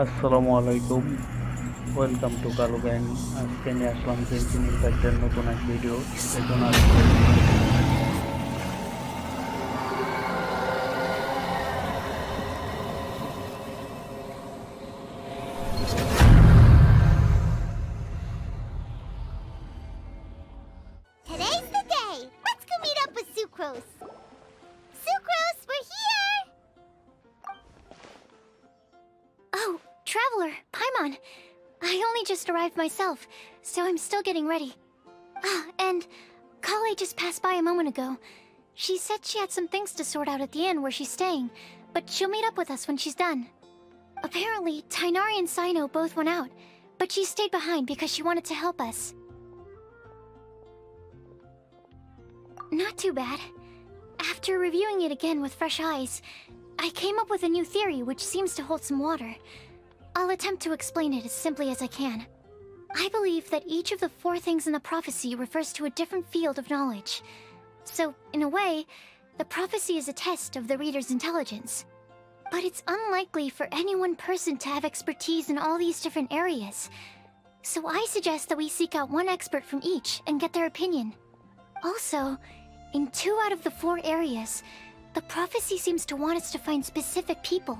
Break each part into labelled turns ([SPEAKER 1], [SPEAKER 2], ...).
[SPEAKER 1] আসসালামু আলাইকুম, welcome to কালো গ্যাং। আজকে নিয়ে আসলাম গেনশিন ইম্প্যাক্টের নতুন এক ভিডিও। দেখুন আজকে
[SPEAKER 2] Today's the day! Let's go meet up with Sucrose! Sucrose, we're here!
[SPEAKER 3] Oh, Traveler, Paimon. I only just arrived myself, so I'm still getting ready. Ah, and Kale just passed by a moment ago. She said she had some things to sort out at the inn where she's staying, but she'll meet up with us when she's done. Apparently, Tainari and Sino both went out, but she stayed behind because she wanted to help us. Not too bad. After reviewing it again with fresh eyes, I came up with a new theory which seems to hold some water. I'll attempt to explain it as simply as I can. I believe that each of the 4 things in the prophecy refers to a different field of knowledge. So, in a way, the prophecy is a test of the reader's intelligence. But it's unlikely for any one person to have expertise in all these different areas. So I suggest that we seek out one expert from each and get their opinion. Also, in 2 out of the 4 areas, the prophecy seems to want us to find specific people.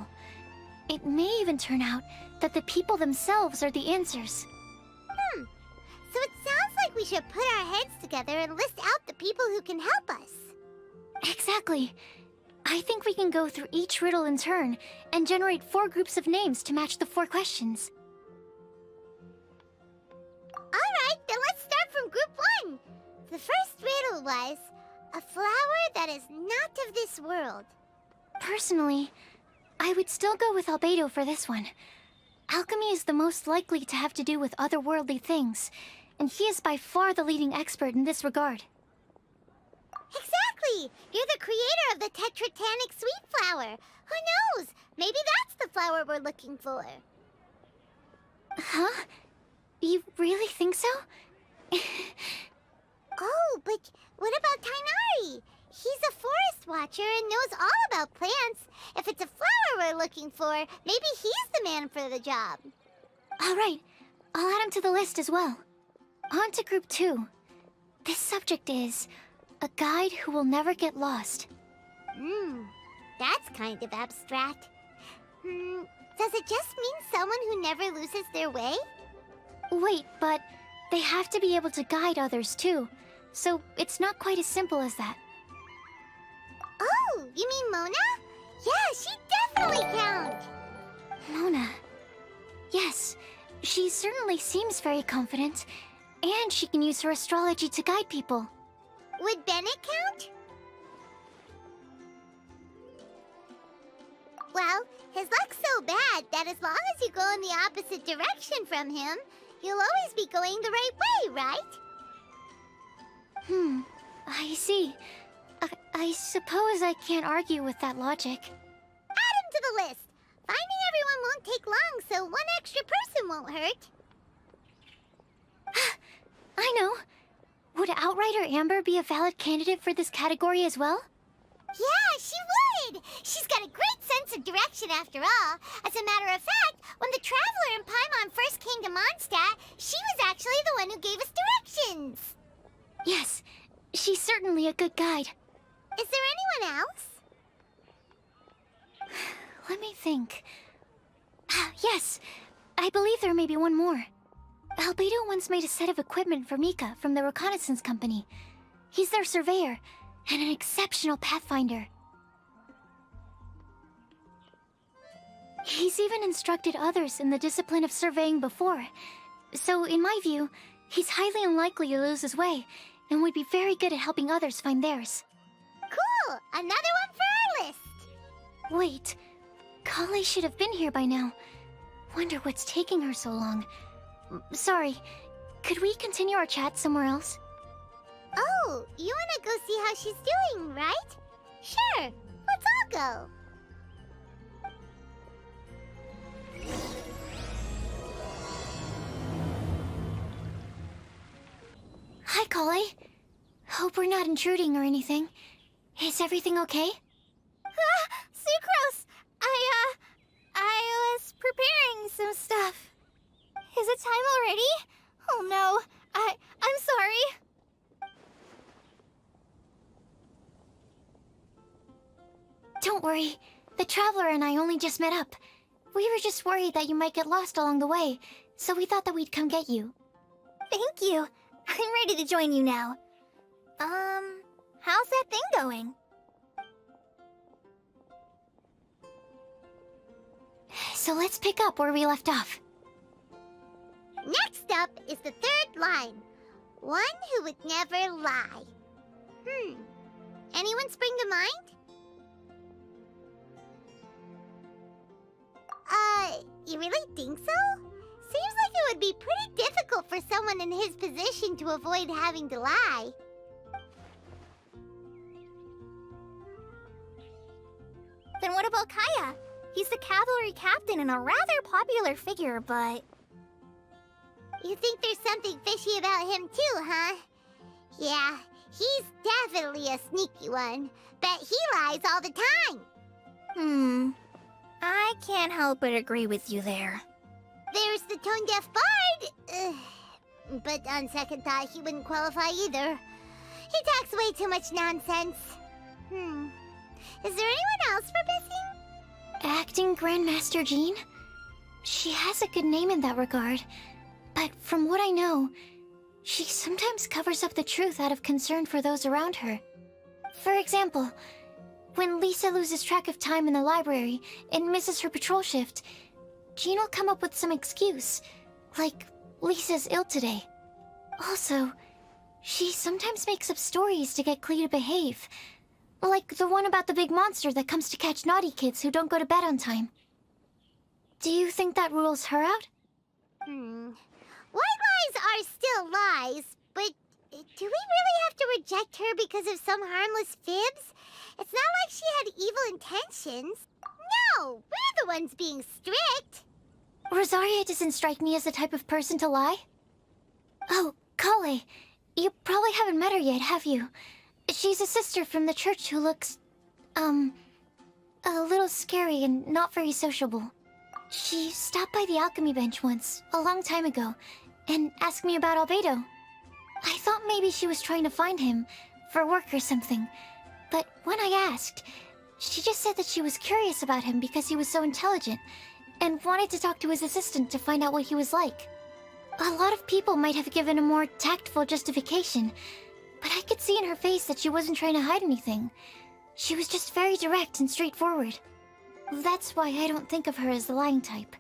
[SPEAKER 3] It may even turn out that the people themselves are the answers.
[SPEAKER 2] So it sounds like we should put our heads together and list out the people who can help us.
[SPEAKER 3] Exactly. I think we can go through each riddle in turn and generate 4 groups of names to match the 4 questions.
[SPEAKER 2] Alright, then let's start from group 1. The first riddle was, a flower that is not of this world.
[SPEAKER 3] Personally, I would still go with Albedo for this one. Alchemy is the most likely to have to do with otherworldly things, and he is by far the leading expert in this regard.
[SPEAKER 2] Exactly! You're the creator of the tetratanic sweet flower. Who knows? Maybe that's the flower we're looking for.
[SPEAKER 3] Huh? You really think so?
[SPEAKER 2] Oh, but what about Tainari? He's a forest watcher and knows all about plants. If it's a flower we're looking for, maybe he's the man for the job.
[SPEAKER 3] Alright, I'll add him to the list as well. On to group 2. This subject is a guide who will never get lost.
[SPEAKER 2] That's kind of abstract. Does it just mean someone who never loses their way?
[SPEAKER 3] Wait, but they have to be able to guide others too, so it's not quite as simple as that.
[SPEAKER 2] Oh, you mean Mona? Yeah, she definitely counts.
[SPEAKER 3] Mona. Yes, she certainly seems very confident, and she can use her astrology to guide people.
[SPEAKER 2] Would Bennett count? Well, his luck's so bad that as long as you go in the opposite direction from him, you'll always be going the right way, right?
[SPEAKER 3] I see. I suppose I can't argue with that logic.
[SPEAKER 2] Add him to the list. Finding everyone won't take long, so one extra person won't hurt.
[SPEAKER 3] I know. Would Outrider Amber be a valid candidate for this category as well?
[SPEAKER 2] Yeah, she would! She's got a great sense of direction after all. As a matter of fact, when the Traveler and Paimon first came to Mondstadt, she was actually the one who gave us directions.
[SPEAKER 3] Yes, she's certainly a good guide.
[SPEAKER 2] Is there anyone else?
[SPEAKER 3] Let me think. Yes, I believe there may be one more. Albedo once made a set of equipment for Mika from the reconnaissance company. He's their surveyor, and an exceptional pathfinder. He's even instructed others in the discipline of surveying before. So, in my view, he's highly unlikely to lose his way, and would be very good at helping others find theirs.
[SPEAKER 2] Cool! Another one for our list!
[SPEAKER 3] Wait, Kale should have been here by now. Wonder what's taking her so long. Sorry, could we continue our chat somewhere else?
[SPEAKER 2] Oh, you wanna go see how she's doing, right? Sure, let's all go.
[SPEAKER 3] Hi, Kale. Hope we're not intruding or anything. Is everything okay?
[SPEAKER 2] Sucrose! I was preparing the time already? Oh no, I'm sorry.
[SPEAKER 3] Don't worry. The Traveler and I only just met up. We were just worried that you might get lost along the way, so we thought that we'd come get you.
[SPEAKER 2] Thank you. I'm ready to join you now. How's that thing going?
[SPEAKER 3] So let's pick up where we left off.
[SPEAKER 2] Next up is the third line. One who would never lie. Anyone spring to mind? You really think so? Seems like it would be pretty difficult for someone in his position to avoid having to lie. Then what about Kaya? He's the cavalry captain and a rather popular figure, but... You think there's something fishy about him too, huh? Yeah, he's definitely a sneaky one. Bet he lies all the time. I can't help but agree with you there. There's the tone-deaf bard. But on second thought, he wouldn't qualify either. He talks way too much nonsense. Is there anyone else we're missing?
[SPEAKER 3] Acting Grandmaster Jean? She has a good name in that regard. But from what I know, she sometimes covers up the truth out of concern for those around her. For example, when Lisa loses track of time in the library and misses her patrol shift, Jean will come up with some excuse, like Lisa's ill today. Also, she sometimes makes up stories to get Klee to behave, like the one about the big monster that comes to catch naughty kids who don't go to bed on time. Do you think that rules her out?
[SPEAKER 2] White lies are still lies, but do we really have to reject her because of some harmless fibs? It's not like she had evil intentions. No, we're the ones being strict.
[SPEAKER 3] Rosaria doesn't strike me as the type of person to lie. Oh, Kale, you probably haven't met her yet, have you? She's a sister from the church who looks, a little scary and not very sociable. She stopped by the alchemy bench once, a long time ago, and asked me about Albedo. I thought maybe she was trying to find him, for work or something. But when I asked, she just said that she was curious about him because he was so intelligent, and wanted to talk to his assistant to find out what he was like. A lot of people might have given a more tactful justification, but I could see in her face that she wasn't trying to hide anything. She was just very direct and straightforward. That's why I don't think of her as the lying type.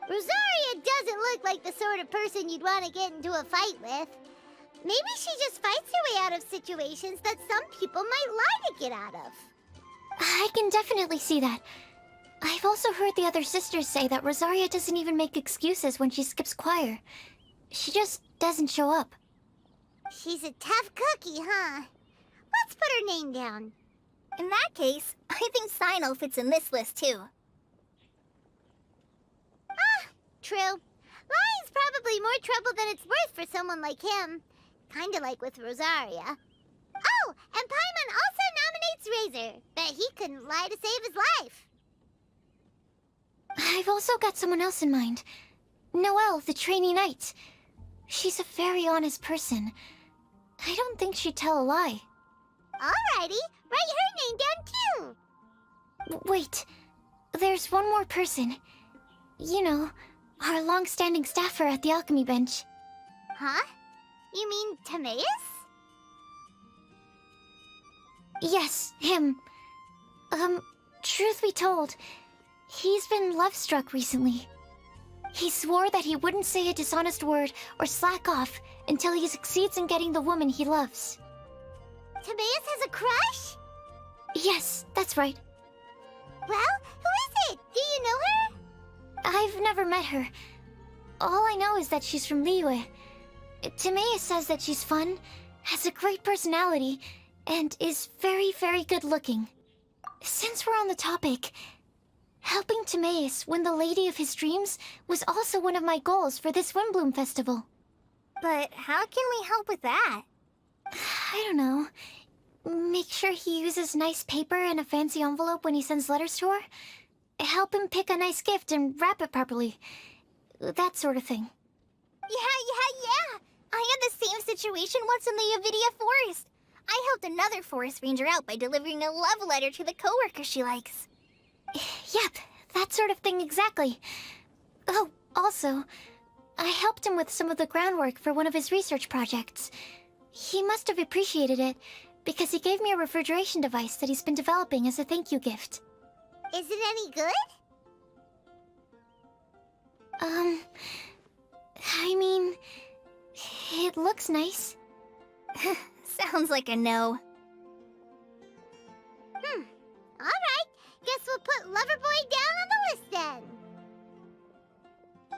[SPEAKER 2] Rosaria doesn't look like the sort of person you'd want to get into a fight with. Maybe she just fights her way out of situations that some people might lie to get out of.
[SPEAKER 3] I can definitely see that. I've also heard the other sisters say that Rosaria doesn't even make excuses when she skips choir. She just doesn't show up.
[SPEAKER 2] She's a tough cookie, huh? Let's put her name down. In that case, I think Sino fits in this list too. True. Lying's probably more trouble than it's worth for someone like him. Kinda like with Rosaria. Oh, and Paimon also nominates Razor. Bet he couldn't lie to save his life.
[SPEAKER 3] I've also got someone else in mind. Noelle, the trainee knight. She's a very honest person. I don't think she'd tell a lie.
[SPEAKER 2] Alrighty, write her name down too.
[SPEAKER 3] Wait, there's one more person. You know, our long-standing staffer at the alchemy bench.
[SPEAKER 2] Huh? You mean Timaeus?
[SPEAKER 3] Yes, him. Truth be told, he's been love-struck recently. He swore that he wouldn't say a dishonest word or slack off until he succeeds in getting the woman he loves.
[SPEAKER 2] Timaeus has a crush?
[SPEAKER 3] Yes, that's right.
[SPEAKER 2] Well, who is it? Do you know her?
[SPEAKER 3] I've never met her. All I know is that she's from Liyue. Timaeus says that she's fun, has a great personality, and is very, very good-looking. Since we're on the topic, helping Timaeus win the lady of his dreams was also one of my goals for this Windblume Festival.
[SPEAKER 2] But how can we help with that?
[SPEAKER 3] I don't know. Make sure he uses nice paper and a fancy envelope when he sends letters to her. Help him pick a nice gift and wrap it properly. that sort of thing.
[SPEAKER 2] Yeah. I had the same situation once in the Avidia Forest. I helped another forest ranger out by delivering a love letter to the coworker she likes.
[SPEAKER 3] Yep, that sort of thing exactly. Oh, also, I helped him with some of the groundwork for one of his research projects. He must have appreciated it, because he gave me a refrigeration device that he's been developing as a thank you gift.
[SPEAKER 2] Is it any good?
[SPEAKER 3] I mean, it looks nice.
[SPEAKER 2] Sounds like a no. Alright, guess we'll put Loverboy down on the list then.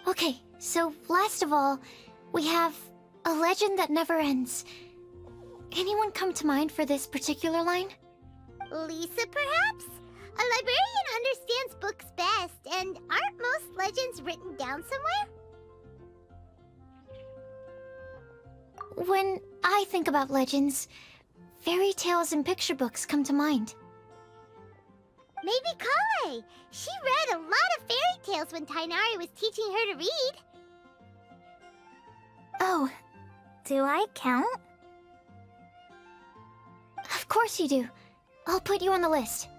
[SPEAKER 3] Okay, so last of all, we have a legend that never ends. Anyone come to mind for this particular line?
[SPEAKER 2] Lisa, perhaps? A librarian understands books best, and aren't most legends written down somewhere?
[SPEAKER 3] When I think about legends, fairy tales and picture books come to mind.
[SPEAKER 2] Maybe Kale. She read a lot of fairy tales when Tainari was teaching her to read.
[SPEAKER 3] Oh,
[SPEAKER 2] Do I count?
[SPEAKER 3] of course you do. I'll put you on the list.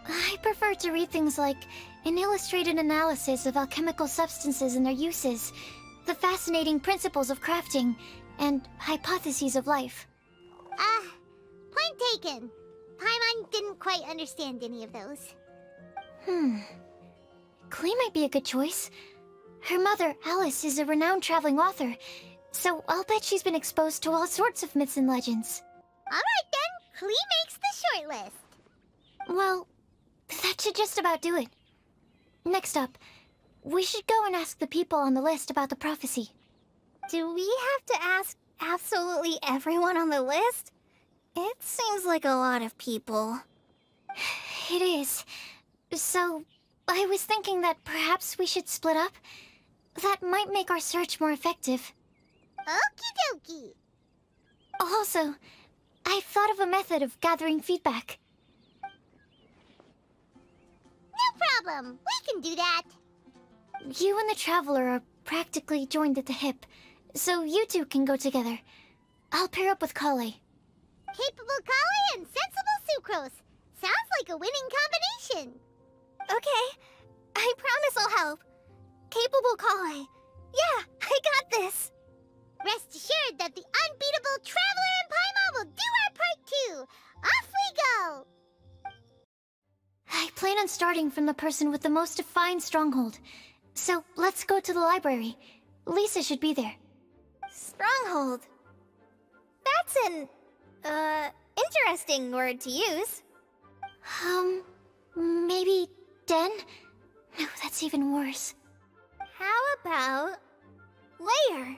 [SPEAKER 3] I prefer to read things like an illustrated analysis of alchemical substances and their uses, the fascinating principles of crafting, and hypotheses of life.
[SPEAKER 2] Point taken. Paimon didn't quite understand any of those.
[SPEAKER 3] Klee might be a good choice. Her mother, Alice, is a renowned traveling author, so I'll bet she's been exposed to all sorts of myths and legends.
[SPEAKER 2] Alright then, Klee makes the short list.
[SPEAKER 3] Well, that should just about do it. Next up, we should go and ask the people on the list about the prophecy.
[SPEAKER 2] Do we have to ask absolutely everyone on the list? It seems like a lot of people.
[SPEAKER 3] It is. So, I was thinking that perhaps we should split up. That might make our search more effective.
[SPEAKER 2] Okie dokie.
[SPEAKER 3] Also, I've thought of a method of gathering feedback.
[SPEAKER 2] No problem. We can do that.
[SPEAKER 3] You and the Traveler are practically joined at the hip, so you two can go together. I'll pair up with Kale.
[SPEAKER 2] Capable Kale and sensible Sucrose. Sounds like a winning combination. Okay. I promise I'll help. Capable Kale. Yeah, I got this. Rest assured that the unbeatable Traveler and Paimon will do our part too. Off we go.
[SPEAKER 3] I plan on starting from the person with the most defined stronghold. So let's go to the library. Lisa should be there.
[SPEAKER 2] Stronghold. That's an, interesting word to use.
[SPEAKER 3] Maybe den? No, that's even worse.
[SPEAKER 2] How about layer?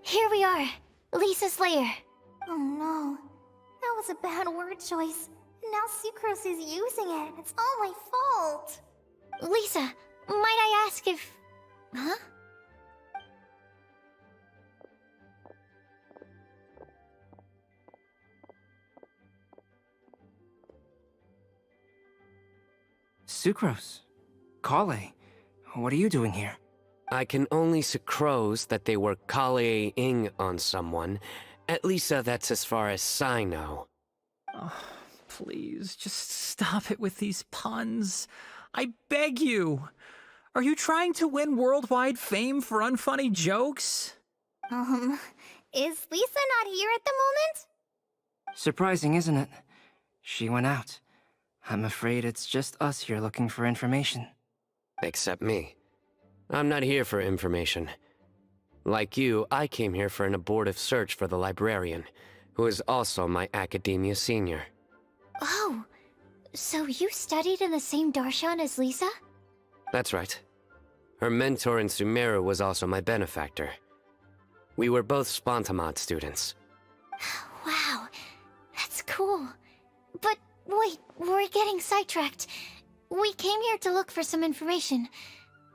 [SPEAKER 3] Here we are, Lisa's lair.
[SPEAKER 2] Oh no, that was a bad word choice. Now Sucrose is using it. It's all my fault.
[SPEAKER 3] Lisa, might I ask if... Huh?
[SPEAKER 4] Sucrose. Kale. What are you doing here?
[SPEAKER 5] I can only sucrose that they were kale-ing on someone. At least that's as far as I know.
[SPEAKER 6] Oh, please, just stop it with these puns. I beg you. Are you trying to win worldwide fame for unfunny jokes?
[SPEAKER 2] Is Lisa not here at the moment?
[SPEAKER 4] Surprising, isn't it? She went out. I'm afraid it's just us here looking for information.
[SPEAKER 5] Except me. I'm not here for information. Like you, I came here for an abortive search for the librarian, who is also my academia senior.
[SPEAKER 3] Oh, so you studied in the same darshan as Lisa?
[SPEAKER 5] That's right. Her mentor in Sumeru was also my benefactor. We were both Spontamod students.
[SPEAKER 3] Wow, that's cool. But wait, we're getting sidetracked. We came here to look for some information.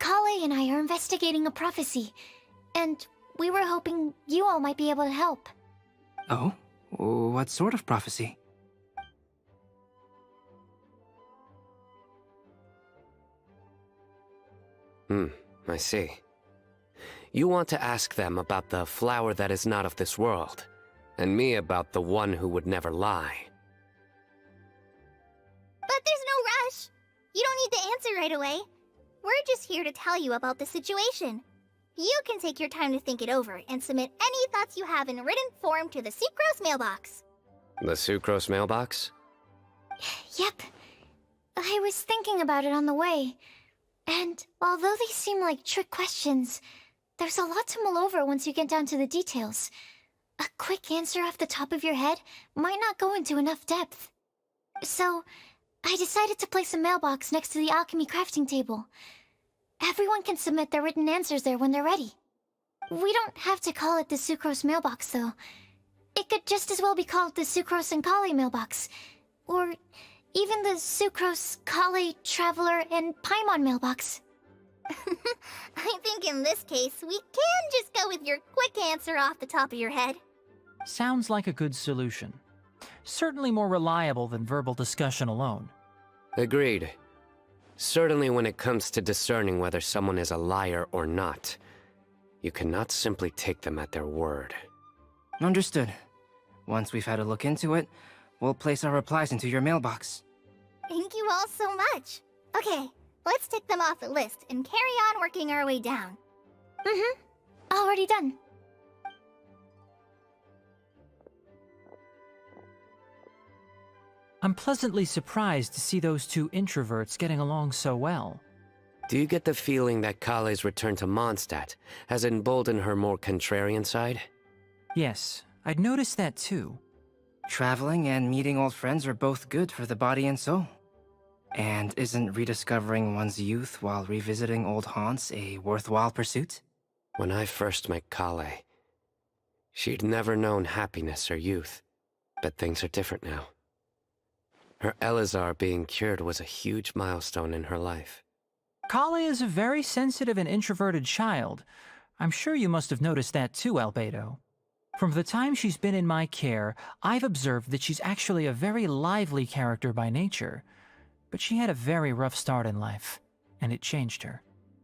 [SPEAKER 3] Kale and I are investigating a prophecy, and we were hoping you all might be able to help.
[SPEAKER 4] Oh? What sort of prophecy?
[SPEAKER 5] I see. You want to ask them about the flower that is not of this world, and me about the one who would never lie.
[SPEAKER 2] But there's no rush. You don't need to answer right away. We're just here to tell you about the situation. You can take your time to think it over and submit any thoughts you have in written form to the Sucrose mailbox.
[SPEAKER 5] The Sucrose mailbox?
[SPEAKER 3] Yep. I was thinking about it on the way. And although they seem like trick questions, there's a lot to mull over once you get down to the details. A quick answer off the top of your head might not go into enough depth. So, I decided to place a mailbox next to the alchemy crafting table. Everyone can submit their written answers there when they're ready. We don't have to call it the Sucrose mailbox, though. It could just as well be called the Sucrose and Kale mailbox. Or even the Sucrose, Kale, Traveler, and Paimon mailbox.
[SPEAKER 2] I think in this case, we can just go with your quick answer off the top of your head.
[SPEAKER 6] Sounds like a good solution. Certainly more reliable than verbal discussion alone.
[SPEAKER 5] Agreed. Certainly when it comes to discerning whether someone is a liar or not, you cannot simply take them at their word.
[SPEAKER 4] Understood. Once we've had a look into it, we'll place our replies into your mailbox.
[SPEAKER 2] Thank you all so much. Okay, let's tick them off the list and carry on working our way down.
[SPEAKER 3] Already done.
[SPEAKER 6] I'm pleasantly surprised to see those two introverts getting along so well.
[SPEAKER 5] Do you get the feeling that Kale's return to Mondstadt has emboldened her more contrarian side?
[SPEAKER 6] Yes, I'd noticed that too.
[SPEAKER 4] Traveling and meeting old friends are both good for the body and soul. And isn't rediscovering one's youth while revisiting old haunts a worthwhile pursuit?
[SPEAKER 5] When I first met Kale, she'd never known happiness or youth. But things are different now. Her Elazar being cured was a huge milestone in her life.
[SPEAKER 6] Kale is a very sensitive and introverted child. I'm sure you must have noticed that too, Albedo. From the time she's been in my care, I've observed that she's actually a very lively character by nature. But she had a very rough start in life, and it changed her.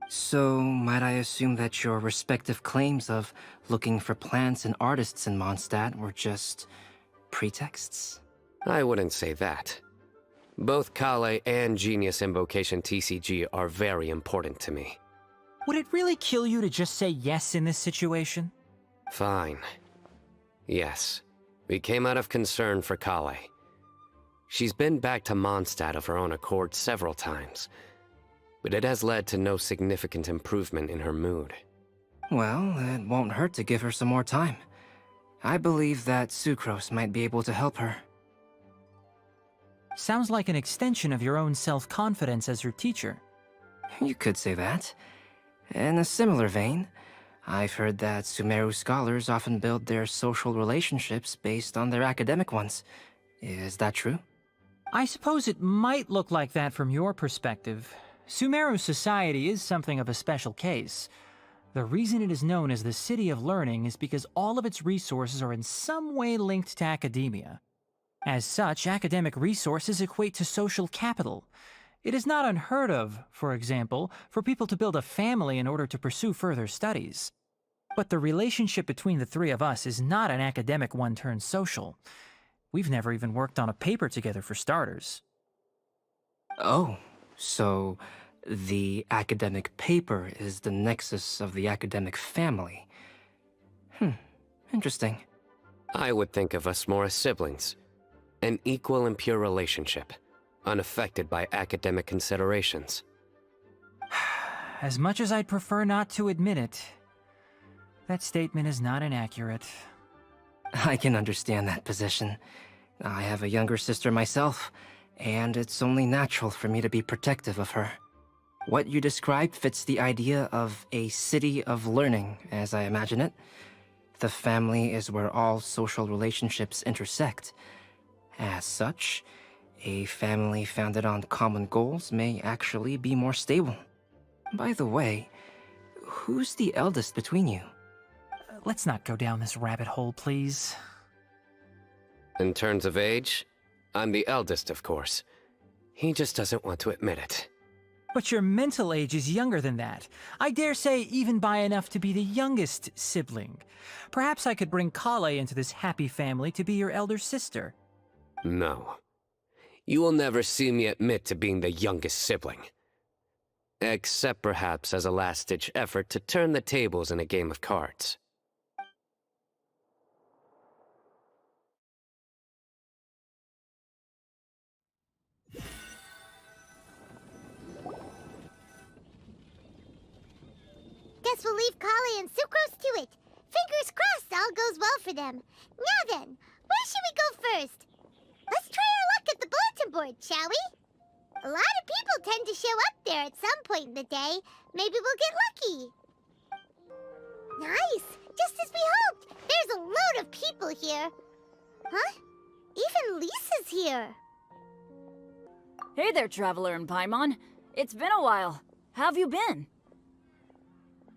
[SPEAKER 4] So, might I assume that your respective claims of looking for plants and artists in Mondstadt were just pretexts?
[SPEAKER 5] I wouldn't say that. Both Kale and Genius Invocation TCG are very important to me.
[SPEAKER 6] Would it really kill you to just say yes in this situation?
[SPEAKER 5] Fine. Yes. We came out of concern for Kale. She's been back to Mondstadt of her own accord several times, but it has led to no significant improvement in her mood.
[SPEAKER 4] Well, it won't hurt to give her some more time. I believe that Sucrose might be able to help her.
[SPEAKER 6] Sounds like an extension of your own self-confidence as her teacher.
[SPEAKER 4] You could say that. In a similar vein, I've heard that Sumeru scholars often build their social relationships based on their academic ones. Is that true?
[SPEAKER 6] I suppose it might look like that from your perspective. Sumeru society is something of a special case. The reason it is known as the City of Learning is because all of its resources are in some way linked to academia. As such, academic resources equate to social capital. It is not unheard of, for example, for people to build a family in order to pursue further studies. But the relationship between the three of us is not an academic one turned social. We've never even worked on a paper together for starters.
[SPEAKER 4] Oh, so the academic paper is the nexus of the academic family. Interesting.
[SPEAKER 5] I would think of us more as siblings. An equal and pure relationship, unaffected by academic considerations.
[SPEAKER 6] As much as I'd prefer not to admit it, that statement is not inaccurate.
[SPEAKER 4] I can understand that position. I have a younger sister myself, and it's only natural for me to be protective of her. What you described fits the idea of a city of learning, as I imagine it. The family is where all social relationships intersect. As such, A family founded on common goals may actually be more stable. By the way, who's the eldest between you?
[SPEAKER 6] Let's not go down this rabbit hole, please.
[SPEAKER 5] In terms of age, I'm the eldest, of course. He just doesn't want to admit it.
[SPEAKER 6] But your mental age is younger than that. I dare say even by enough to be the youngest sibling. Perhaps I could bring Kale into this happy family to be your elder sister.
[SPEAKER 5] No. You will never see me admit to being the youngest sibling. Except perhaps as a last-ditch effort to turn the tables in a game of cards.
[SPEAKER 2] Guess we'll leave Kali and Sucrose to it. Fingers crossed all goes well for them. Now then, where should we go first? Let's try our luck at the bulletin board, shall we? A lot of people tend to show up there at some point in the day. Maybe we'll get lucky. Nice! Just as we hoped! There's a load of people here. Huh? Even Lisa's here.
[SPEAKER 7] Hey there, Traveler in Paimon. It's been a while. How have you been?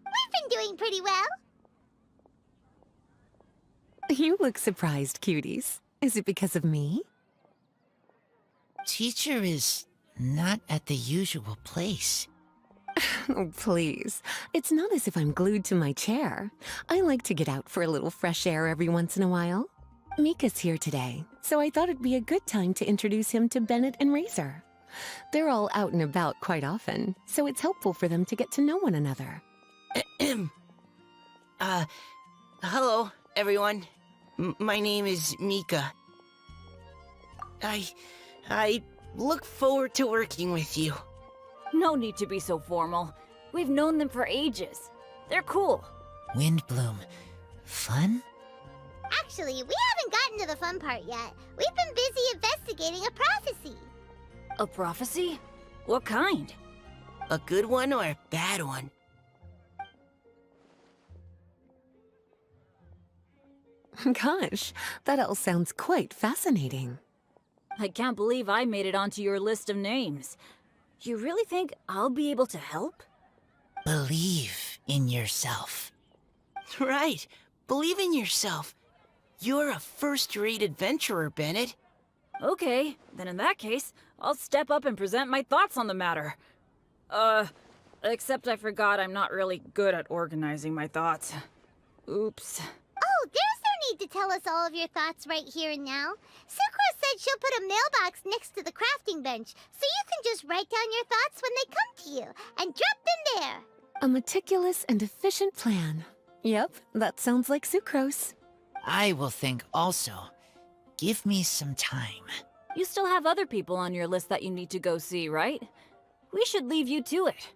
[SPEAKER 2] We've been doing pretty well.
[SPEAKER 8] You look surprised, cuties. Is it because of me?
[SPEAKER 9] Teacher is not at the usual place.
[SPEAKER 8] Oh, please. It's not as if I'm glued to my chair. I like to get out for a little fresh air every once in a while. Mika's here today, so I thought it'd be a good time to introduce him to Bennett and Razor. They're all out and about quite often, so it's helpful for them to get to know one another.
[SPEAKER 9] Hello, everyone. My name is Mika. I look forward to working with you.
[SPEAKER 7] No need to be so formal. We've known them for ages. They're cool.
[SPEAKER 9] Windblume. Fun?
[SPEAKER 2] Actually, we haven't gotten to the fun part yet. We've been busy investigating a prophecy.
[SPEAKER 7] A prophecy? What kind?
[SPEAKER 9] A good one or a bad one?
[SPEAKER 8] Gosh, that all sounds quite fascinating.
[SPEAKER 7] I can't believe I made it onto your list of names. You really think I'll be able to help?
[SPEAKER 9] Believe in yourself. Right. Believe in yourself. You're a first-rate adventurer, Bennett.
[SPEAKER 7] Okay, then in that case, I'll step up and present my thoughts on the matter. Except I forgot I'm not really good at organizing my thoughts. Oops.
[SPEAKER 2] Oh, there's no need to tell us all of your thoughts right here and now. Sucrose said she'll put a mailbox next to the crafting bench, so you can just write down your thoughts when they come to you, and drop them there.
[SPEAKER 8] A meticulous and efficient plan. Yep, that sounds like Sucrose.
[SPEAKER 9] I will think also. Give me some time.
[SPEAKER 7] You still have other people on your list that you need to go see, right? We should leave you to it.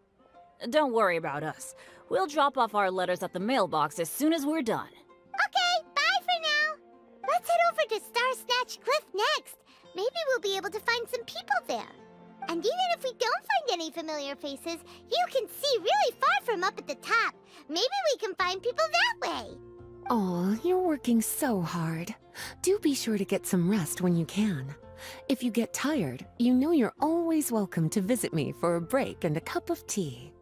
[SPEAKER 7] Don't worry about us. We'll drop off our letters at the mailbox as soon as we're done.
[SPEAKER 2] Okay, bye for now. Let's head over to Star Snatch Cliff next. Maybe we'll be able to find some people there. And even if we don't find any familiar faces, you can see really far from up at the top. Maybe we can find people that way.
[SPEAKER 8] Aw, you're working so hard. Do be sure to get some rest when you can. If you get tired, you know you're always welcome to visit me for a break and a cup of tea.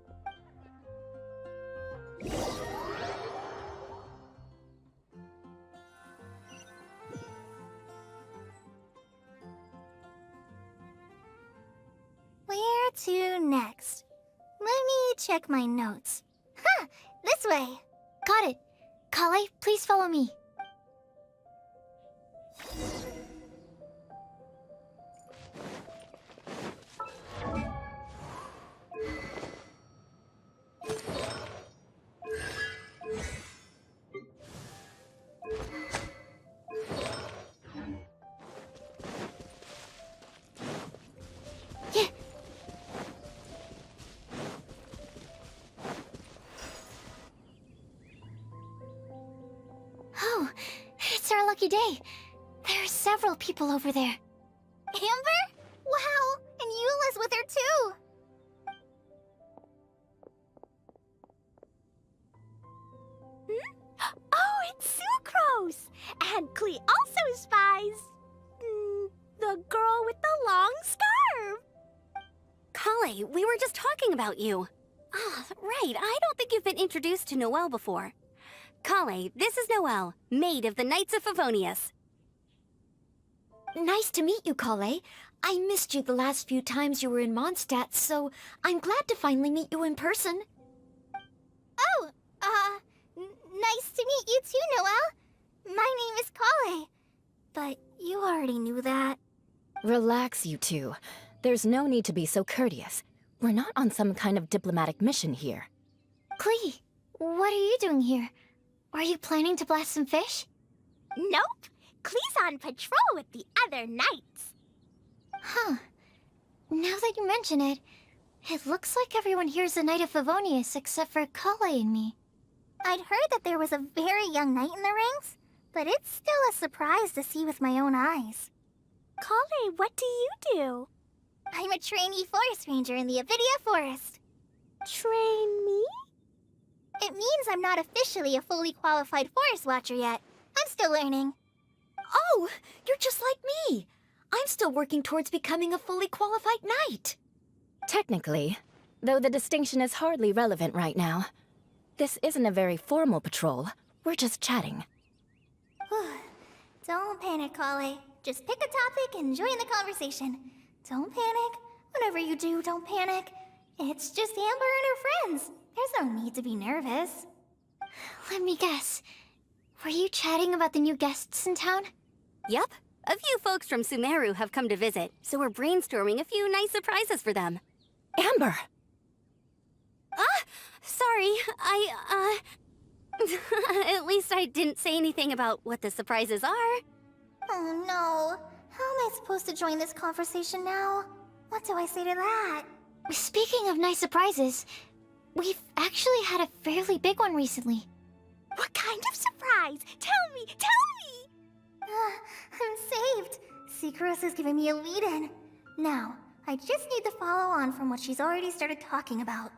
[SPEAKER 2] Where to next? Let me check my notes. Huh, this way.
[SPEAKER 3] Got it. Kale, please follow me. Yeah. Oh, it's our lucky day. There are several people over there.
[SPEAKER 2] Amber? Wow, and Eula's with her too. Oh, it's Sucrose! And Klee also spies. The girl with the long
[SPEAKER 10] Kale, we were just talking about you. Ah, right, I don't think you've been introduced to Noelle before. Kale, this is Noelle, maid of the Knights of Favonius.
[SPEAKER 3] Nice to meet you, Kale. I missed you the last few times you were in Mondstadt, so I'm glad to finally meet you in person.
[SPEAKER 2] Oh, nice to meet you too, Noelle. My name is Kale. But you already knew that.
[SPEAKER 11] Relax, you two. There's no need to be so courteous. We're not on some kind of diplomatic mission here.
[SPEAKER 3] Klee, what are you doing here? Are you planning to blast some fish?
[SPEAKER 2] Nope. Klee's on patrol with the other knights.
[SPEAKER 3] Huh. Now that you mention it, it looks like everyone here is a Knight of Favonius except for Kale and me.
[SPEAKER 2] I'd heard that there was a very young knight in the ranks, but it's still a surprise to see with my own eyes. Kale, what do you do? I'm a trainee forest ranger in the Avidia Forest. Trainee? It means I'm not officially a fully qualified forest watcher yet. I'm still learning.
[SPEAKER 3] Oh, you're just like me. I'm still working towards becoming a fully qualified knight.
[SPEAKER 11] Technically, though the distinction is hardly relevant right now. This isn't a very formal patrol. We're just chatting.
[SPEAKER 2] Don't panic, Kale. Just pick a topic and join the conversation. Don't panic. Whatever you do, don't panic. It's just Amber and her friends. There's no need to be nervous.
[SPEAKER 3] Let me guess. Were you chatting about the new guests in town?
[SPEAKER 10] Yep, a few folks from Sumeru have come to visit, so we're brainstorming a few nice surprises for them.
[SPEAKER 11] Amber!
[SPEAKER 10] Sorry, at least I didn't say anything about what the surprises are.
[SPEAKER 2] Oh no. How am I supposed to join this conversation now? What do I say to that?
[SPEAKER 3] Speaking of nice surprises, we've actually had a fairly big one recently.
[SPEAKER 2] What kind of surprise? Tell me! I'm saved. Secros is giving me a lead-in. Now, I just need to follow on from what she's already started talking about.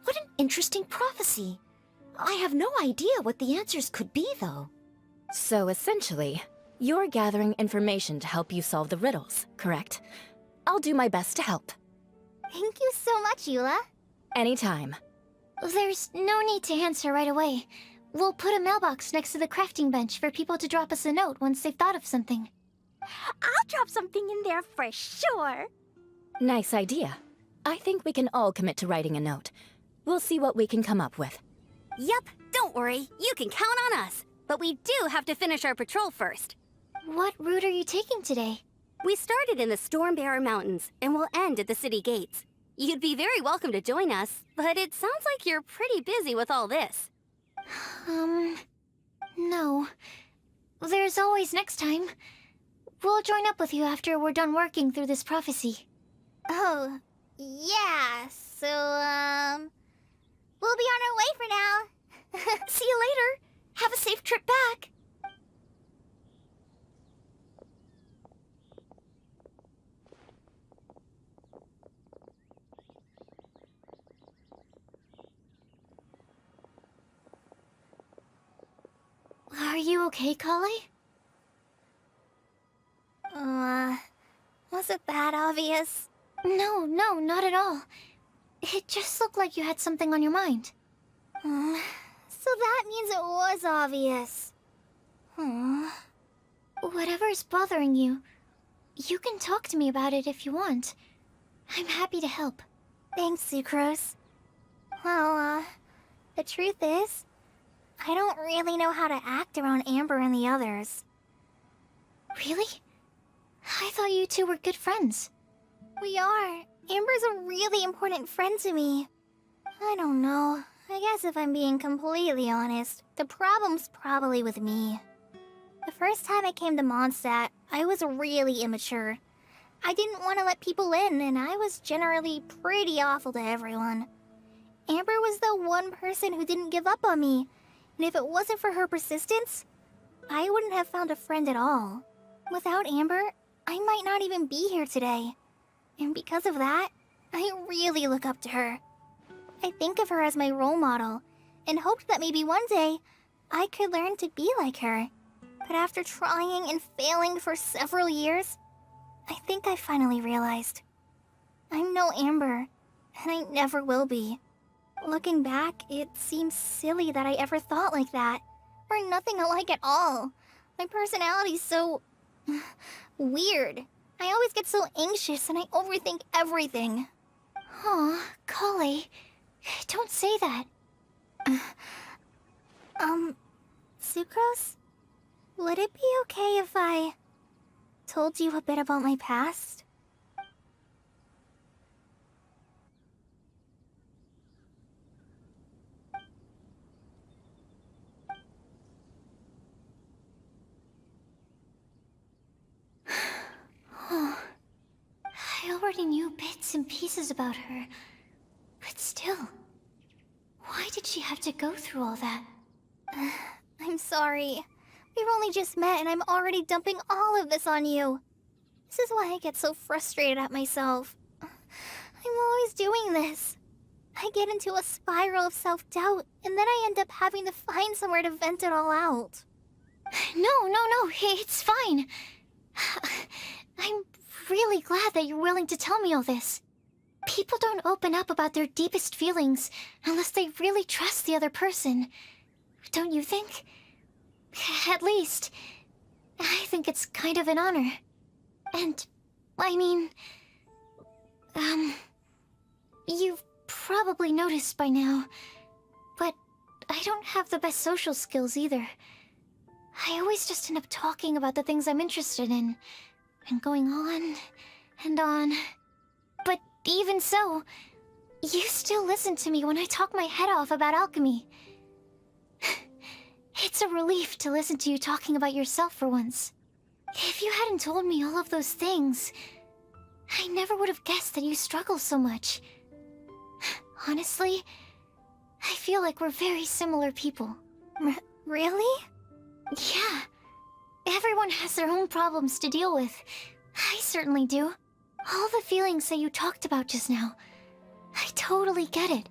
[SPEAKER 3] What an interesting prophecy. I have no idea what the answers could be, though.
[SPEAKER 11] So essentially, you're gathering information to help you solve the riddles, correct? I'll do my best to help.
[SPEAKER 2] Thank you so much, Eula.
[SPEAKER 11] Anytime.
[SPEAKER 3] There's no need to answer right away. We'll put a mailbox next to the crafting bench for people to drop us a note once they've thought of something.
[SPEAKER 2] I'll drop something in there for sure.
[SPEAKER 11] Nice idea. I think we can all commit to writing a note. We'll see what we can come up with.
[SPEAKER 10] Yep, don't worry, you can count on us. But we do have to finish our patrol first.
[SPEAKER 3] What route are you taking today?
[SPEAKER 10] We started in the Stormbearer Mountains, and we'll end at the city gates. You'd be very welcome to join us, but it sounds like you're pretty busy with all this.
[SPEAKER 3] No. There's always next time. We'll join up with you after we're done working through this prophecy.
[SPEAKER 2] Oh, yeah, so, we'll be on our way for now.
[SPEAKER 3] See you later. Have a safe trip back. Are you okay, Kale?
[SPEAKER 2] Was it that obvious?
[SPEAKER 3] No, not at all. It just looked like you had something on your mind.
[SPEAKER 2] So that means it was obvious.
[SPEAKER 3] Whatever's bothering you, you can talk to me about it if you want. I'm happy to help.
[SPEAKER 2] Thanks, Sucrose. Well, the truth is, I don't really know how to act around Amber and the others.
[SPEAKER 3] Really? I thought you two were good friends.
[SPEAKER 2] We are. Amber's a really important friend to me. I don't know. I guess if I'm being completely honest, the problem's probably with me. The first time I came to Mondstadt, I was really immature. I didn't want to let people in, and I was generally pretty awful to everyone. Amber was the one person who didn't give up on me, and if it wasn't for her persistence, I wouldn't have found a friend at all. Without Amber, I might not even be here today. And because of that, I really look up to her. I think of her as my role model, and hoped that maybe one day, I could learn to be like her. But after trying and failing for several years, I think I finally realized. I'm no Amber, and I never will be. Looking back, it seems silly that I ever thought like that. We're nothing alike at all. My personality's so... weird. I always get so anxious and I overthink everything.
[SPEAKER 3] Aw, Kale, don't say that.
[SPEAKER 2] Sucrose? Would it be okay if I told you a bit about my past?
[SPEAKER 3] Oh, I already knew bits and pieces about her, but still, why did she have to go through all that?
[SPEAKER 2] I'm sorry. We've only just met and I'm already dumping all of this on you. This is why I get so frustrated at myself. I'm always doing this. I get into a spiral of self-doubt, and then I end up having to find somewhere to vent it all out.
[SPEAKER 3] No, it's fine. I'm really glad that you're willing to tell me all this. People don't open up about their deepest feelings unless they really trust the other person. Don't you think? At least, I think it's kind of an honor. And, I mean... You've probably noticed by now, but I don't have the best social skills either. I always just end up talking about the things I'm interested in, and going on and on. But even so, you still listen to me when I talk my head off about alchemy. It's a relief to listen to you talking about yourself for once. If you hadn't told me all of those things, I never would have guessed that you struggle so much. Honestly, I feel like we're very similar people.
[SPEAKER 2] Really?
[SPEAKER 3] Yeah. Everyone has their own problems to deal with. I certainly do. All the feelings that you talked about just now, I totally get it.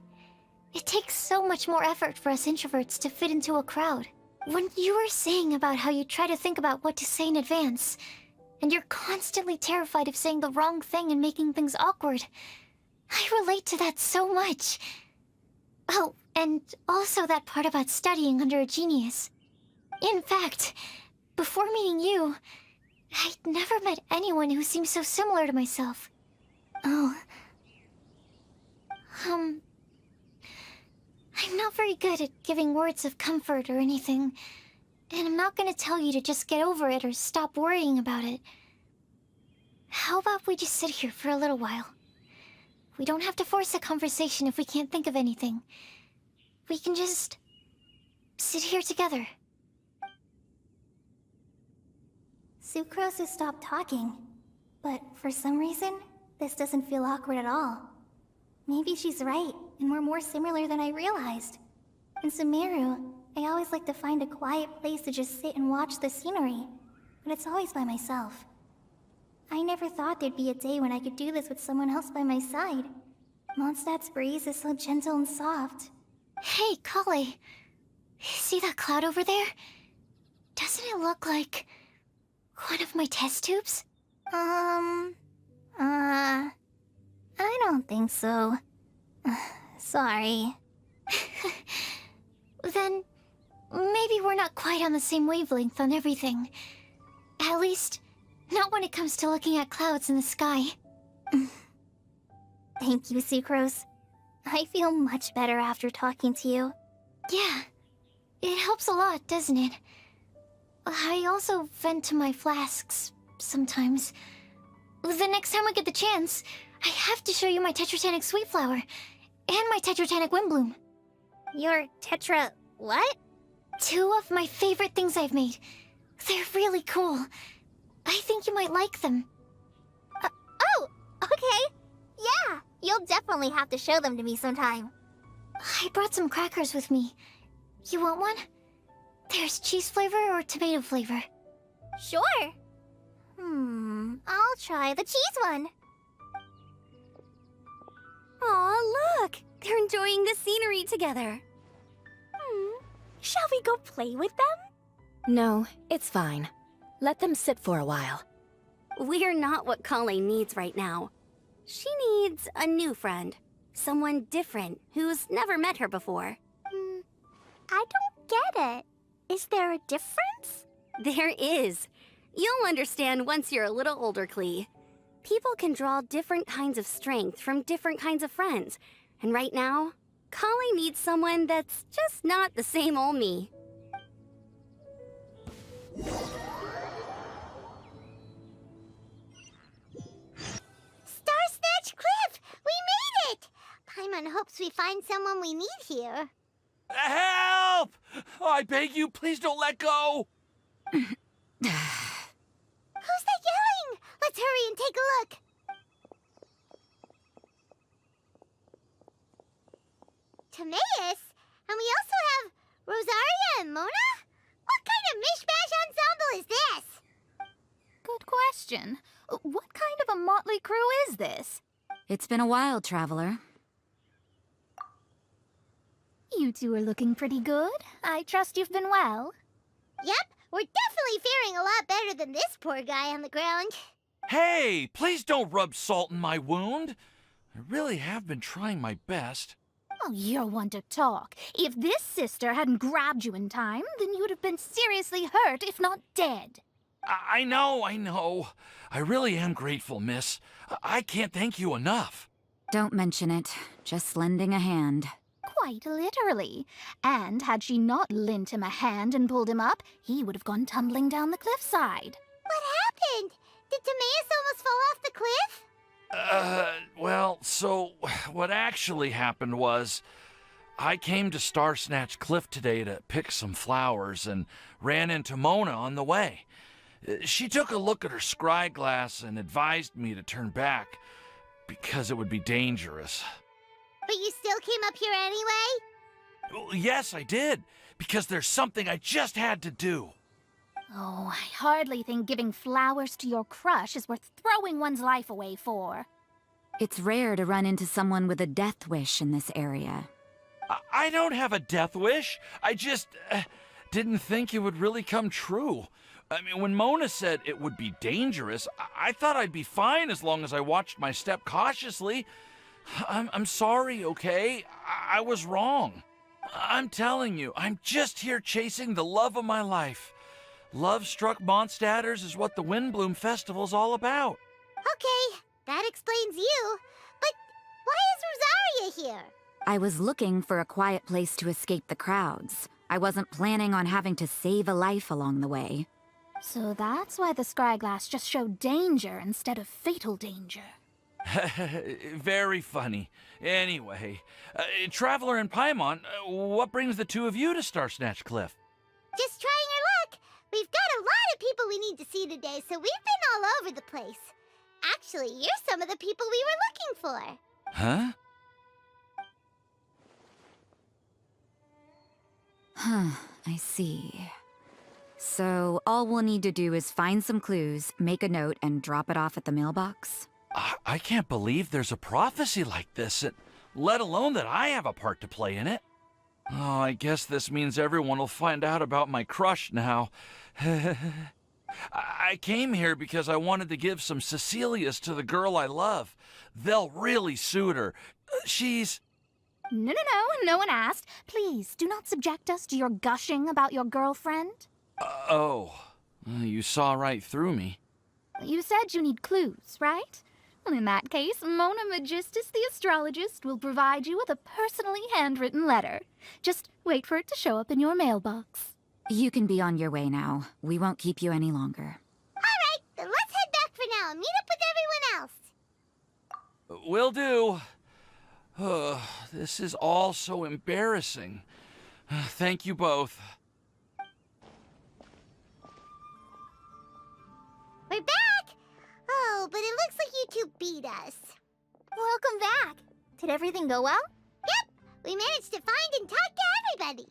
[SPEAKER 3] It takes so much more effort for us introverts to fit into a crowd. When you were saying about how you try to think about what to say in advance, and you're constantly terrified of saying the wrong thing and making things awkward, I relate to that so much. Oh, and also that part about studying under a genius. In fact, before meeting you, I'd never met anyone who seemed so similar to myself.
[SPEAKER 2] Oh.
[SPEAKER 3] I'm not very good at giving words of comfort or anything, and I'm not gonna tell you to just get over it or stop worrying about it. How about we just sit here for a little while? We don't have to force a conversation if we can't think of anything. We can just sit here together.
[SPEAKER 2] Sucrose has stopped talking, but for some reason, this doesn't feel awkward at all. Maybe she's right, and we're more similar than I realized. In Sumeru, I always like to find a quiet place to just sit and watch the scenery, but it's always by myself. I never thought there'd be a day when I could do this with someone else by my side. Mondstadt's breeze is so gentle and soft.
[SPEAKER 3] Hey, Kale. See that cloud over there? Doesn't it look like one of my test tubes?
[SPEAKER 2] I don't think so. Sorry.
[SPEAKER 3] Then, maybe we're not quite on the same wavelength on everything. At least, not when it comes to looking at clouds in the sky.
[SPEAKER 2] Thank you, Sucrose. I feel much better after talking to you.
[SPEAKER 3] Yeah, it helps a lot, doesn't it? I also vent to my flasks, sometimes. The next time I get the chance, I have to show you my Tetratanic Sweet Flower, and my Tetratanic Windblume.
[SPEAKER 2] Your Tetra... what?
[SPEAKER 3] 2 of my favorite things I've made. They're really cool. I think you might like them.
[SPEAKER 2] Oh, okay. Yeah, you'll definitely have to show them to me sometime.
[SPEAKER 3] I brought some crackers with me. You want one? There's cheese flavor or tomato flavor.
[SPEAKER 2] Sure. I'll try the cheese one.
[SPEAKER 10] Aw, look! They're enjoying the scenery together. Shall we go play with them?
[SPEAKER 11] No, it's fine. Let them sit for a while.
[SPEAKER 10] We're not what Kale needs right now. She needs a new friend. Someone different who's never met her before.
[SPEAKER 2] I don't get it. Is there a difference?
[SPEAKER 10] There is. You'll understand once you're a little older, Klee. People can draw different kinds of strength from different kinds of friends. And right now, Kale needs someone that's just not the same old me.
[SPEAKER 2] Star Snatch Cliff! We made it! Paimon hopes we find someone we need here.
[SPEAKER 12] Help! Oh, I beg you, please don't let go!
[SPEAKER 2] Who's that yelling? Let's hurry and take a look. Timaeus? And we also have Rosaria and Mona? What kind of mishmash ensemble is this?
[SPEAKER 13] Good question. What kind of a motley crew is this?
[SPEAKER 14] It's been a while, Traveler.
[SPEAKER 13] You two are looking pretty good. I trust you've been well.
[SPEAKER 2] Yep, we're definitely faring a lot better than this poor guy on the ground.
[SPEAKER 12] Hey, please don't rub salt in my wound. I really have been trying my best.
[SPEAKER 13] Oh, you're one to talk. If this sister hadn't grabbed you in time, then you'd have been seriously hurt, if not dead.
[SPEAKER 12] I know. I really am grateful, miss. I can't thank you enough.
[SPEAKER 14] Don't mention it. Just lending a hand.
[SPEAKER 13] Quite literally. And had she not lent him a hand and pulled him up, he would have gone tumbling down the cliffside.
[SPEAKER 2] What happened? Did Timaeus almost fall off the cliff?
[SPEAKER 12] Well, so what actually happened was I came to Star Snatch Cliff today to pick some flowers and ran into Mona on the way. She took a look at her scry glass and advised me to turn back because it would be dangerous.
[SPEAKER 2] But you still came up here anyway?
[SPEAKER 12] Well, yes, I did, because there's something I just had to do.
[SPEAKER 13] Oh, I hardly think giving flowers to your crush is worth throwing one's life away for.
[SPEAKER 14] It's rare to run into someone with a death wish in this area.
[SPEAKER 12] I don't have a death wish. I just didn't think it would really come true. I mean, when Mona said it would be dangerous, I thought I'd be fine as long as I watched my step cautiously. I'm sorry, okay? I was wrong. I'm telling you, I'm just here chasing the love of my life. Love-struck Mondstatters is what the Windblume Festival's all about.
[SPEAKER 2] Okay, that explains you. But why is Rosaria here?
[SPEAKER 14] I was looking for a quiet place to escape the crowds. I wasn't planning on having to save a life along the way.
[SPEAKER 13] So that's why the scry glass just showed danger instead of fatal danger.
[SPEAKER 12] Very funny. Anyway, Traveler and Paimon, what brings the two of you to Star Snatch Cliff?
[SPEAKER 2] Just trying our luck. We've got a lot of people we need to see today, so we've been all over the place. Actually, you're some of the people we were looking for.
[SPEAKER 12] Huh?
[SPEAKER 14] I see. So all we'll need to do is find some clues, make a note, and drop it off at the mailbox?
[SPEAKER 12] I can't believe there's a prophecy like this, let alone that I have a part to play in it. Oh, I guess this means everyone will find out about my crush now. I came here because I wanted to give some Cecilias to the girl I love. They'll really suit her. She's...
[SPEAKER 13] No one asked. Please, do not subject us to your gushing about your girlfriend.
[SPEAKER 12] You saw right through me.
[SPEAKER 13] You said you need clues, right? Well, in that case, Mona Magistus the astrologist will provide you with a personally handwritten letter. Just wait for it to show up in your mailbox.
[SPEAKER 14] You can be on your way now. We won't keep you any longer.
[SPEAKER 2] All right, then let's head back for now and meet up with everyone else.
[SPEAKER 12] Will do. This is all so embarrassing. Thank you both.
[SPEAKER 2] We're back! Oh, but it looks like you two beat us.
[SPEAKER 3] Welcome back. Did everything go well?
[SPEAKER 2] Yep, we managed to find and talk to everybody.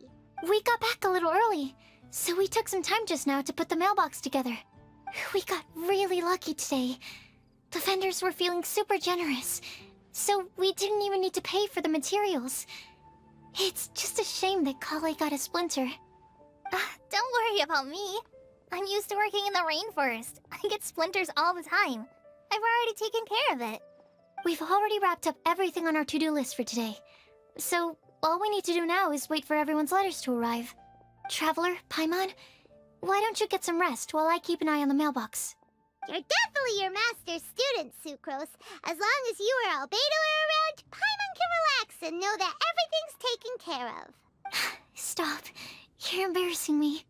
[SPEAKER 3] We got back a little early, so we took some time just now to put the mailbox together. We got really lucky today. The vendors were feeling super generous, so we didn't even need to pay for the materials. It's just a shame that Kale got a splinter.
[SPEAKER 2] Don't worry about me. I'm used to working in the rainforest. I get splinters all the time. I've already taken care of it.
[SPEAKER 3] We've already wrapped up everything on our to-do list for today. So, all we need to do now is wait for everyone's letters to arrive. Traveler, Paimon, why don't you get some rest while I keep an eye on the mailbox?
[SPEAKER 2] You're definitely your master's student, Sucrose. As long as you or Albedo are around, Paimon can relax and know that everything's taken care of.
[SPEAKER 3] Stop. You're embarrassing me.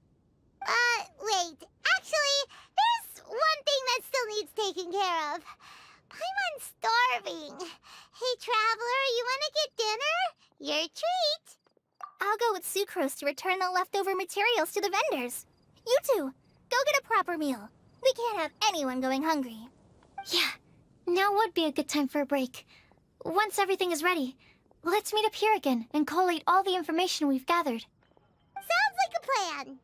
[SPEAKER 2] Wait. Actually, there's one thing that still needs taking care of. Paimon's starving. Hey, Traveler, you wanna get dinner? Your treat. I'll go with Sucrose to return the leftover materials to the vendors. You two, go get a proper meal. We can't have anyone going hungry.
[SPEAKER 3] Yeah, now would be a good time for a break. Once everything is ready, let's meet up here again and collate all the information we've gathered.
[SPEAKER 2] Sounds like a plan.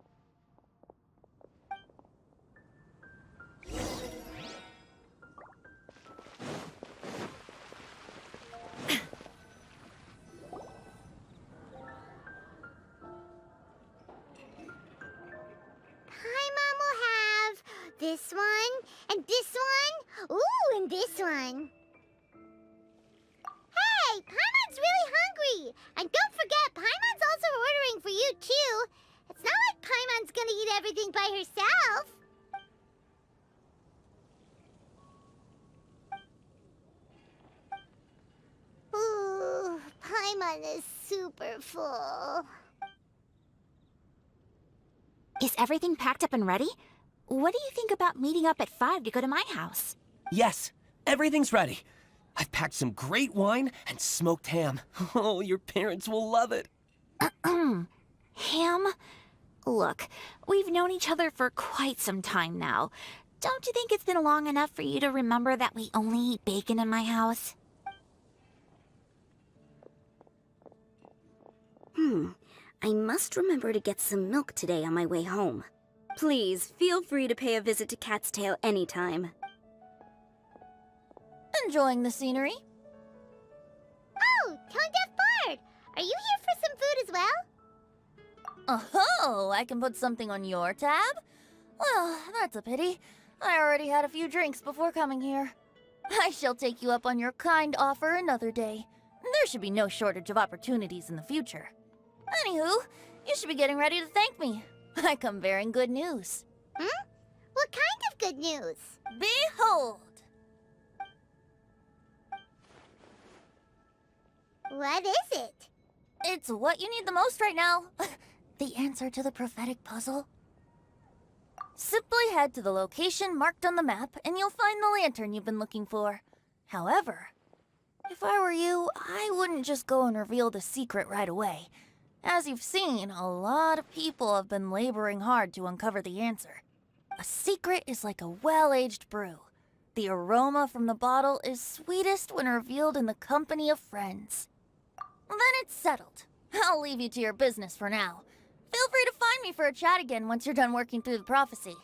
[SPEAKER 2] Paimon will have this one, and this one, ooh, and this one. Hey, Paimon's really hungry! And don't forget, Paimon's also ordering for you, too. It's not like Paimon's gonna eat everything by herself. Ooh, Paimon is super full.
[SPEAKER 15] Is everything packed up and ready? What do you think about meeting up at 5 to go to my house?
[SPEAKER 16] Yes, everything's ready. I've packed some great wine and smoked ham. Oh, your parents will love it.
[SPEAKER 15] Ham? Look, we've known each other for quite some time now. Don't you think it's been long enough for you to remember that we only eat bacon in my house?
[SPEAKER 10] I must remember to get some milk today on my way home. Please, feel free to pay a visit to Cat's Tail anytime.
[SPEAKER 7] Enjoying the scenery?
[SPEAKER 2] Oh, Tone Deaf Bard! Are you here for some food as well?
[SPEAKER 7] Oh, I can put something on your tab? Well, that's a pity. I already had a few drinks before coming here. I shall take you up on your kind offer another day. There should be no shortage of opportunities in the future. Anywho, you should be getting ready to thank me. I come bearing good news.
[SPEAKER 2] What kind of good news?
[SPEAKER 7] Behold!
[SPEAKER 2] What is it?
[SPEAKER 7] It's what you need the most right now. The answer to the prophetic puzzle. Simply head to the location marked on the map and you'll find the lantern you've been looking for. However, if I were you, I wouldn't just go and reveal the secret right away. As you've seen, a lot of people have been laboring hard to uncover the answer. A secret is like a well-aged brew. The aroma from the bottle is sweetest when revealed in the company of friends. Then it's settled. I'll leave you to your business for now. Feel free to find me for a chat again once you're done working through the prophecy.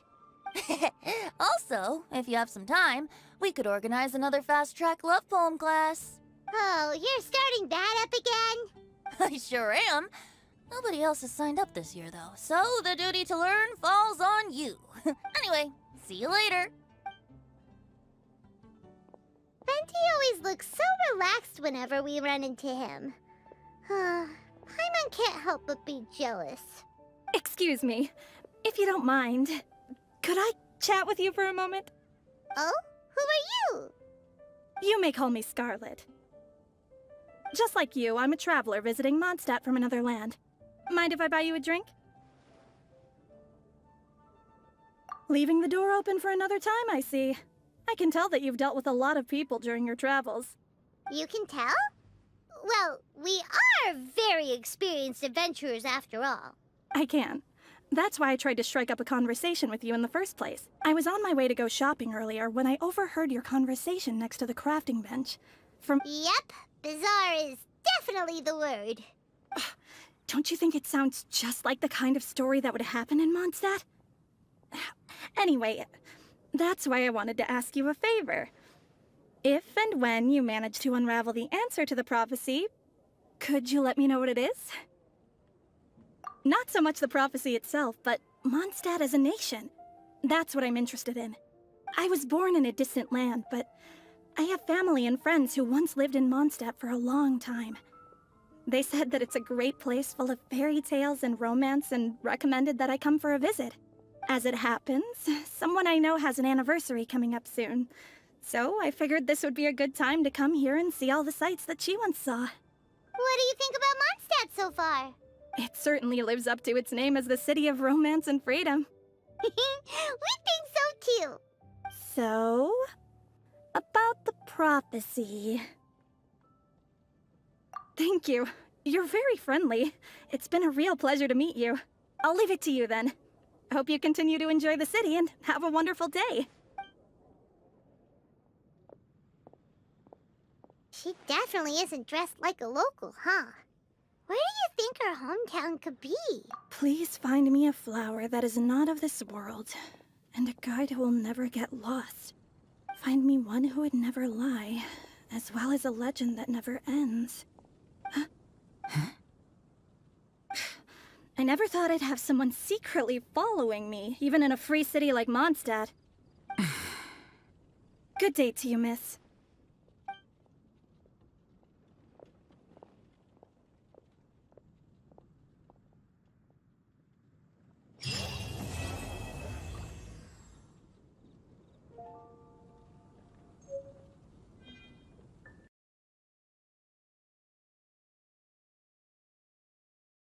[SPEAKER 7] Also, if you have some time, we could organize another fast-track love poem class.
[SPEAKER 2] Oh, you're starting that up again?
[SPEAKER 7] I sure am. Nobody else has signed up this year, though, so the duty to learn falls on you. Anyway, see you later.
[SPEAKER 2] Venti always looks so relaxed whenever we run into him. Paimon can't help but be jealous.
[SPEAKER 17] Excuse me, if you don't mind, could I chat with you for a moment?
[SPEAKER 2] Oh? Who are you?
[SPEAKER 17] You may call me Scarlet. Just like you, I'm a traveler visiting Mondstadt from another land. Mind if I buy you a drink? Leaving the door open for another time, I see. I can tell that you've dealt with a lot of people during your travels.
[SPEAKER 2] You can tell? Well, we are very experienced adventurers after all.
[SPEAKER 17] I can. That's why I tried to strike up a conversation with you in the first place. I was on my way to go shopping earlier when I overheard your conversation next to the crafting bench.
[SPEAKER 2] Yep, bizarre is definitely the word.
[SPEAKER 17] Don't you think it sounds just like the kind of story that would happen in Mondstadt? Anyway, that's why I wanted to ask you a favor. If and when you manage to unravel the answer to the prophecy, could you let me know what it is? Not so much the prophecy itself, but Mondstadt as a nation. That's what I'm interested in. I was born in a distant land, but I have family and friends who once lived in Mondstadt for a long time. They said that it's a great place full of fairy tales and romance and recommended that I come for a visit. As it happens, someone I know has an anniversary coming up soon. So I figured this would be a good time to come here and see all the sights that she once saw.
[SPEAKER 2] What do you think about Mondstadt so far?
[SPEAKER 17] It certainly lives up to its name as the city of romance and freedom.
[SPEAKER 2] We think so too.
[SPEAKER 17] So, about the prophecy. Thank you. You're very friendly. It's been a real pleasure to meet you. I'll leave it to you then. Hope you continue to enjoy the city and have a wonderful day.
[SPEAKER 2] She definitely isn't dressed like a local, huh? Where do you think her hometown could be?
[SPEAKER 17] Please find me a flower that is not of this world, and a guide who will never get lost. Find me one who would never lie, as well as a legend that never ends. I never thought I'd have someone secretly following me, even in a free city like Mondstadt. Good day to you, miss.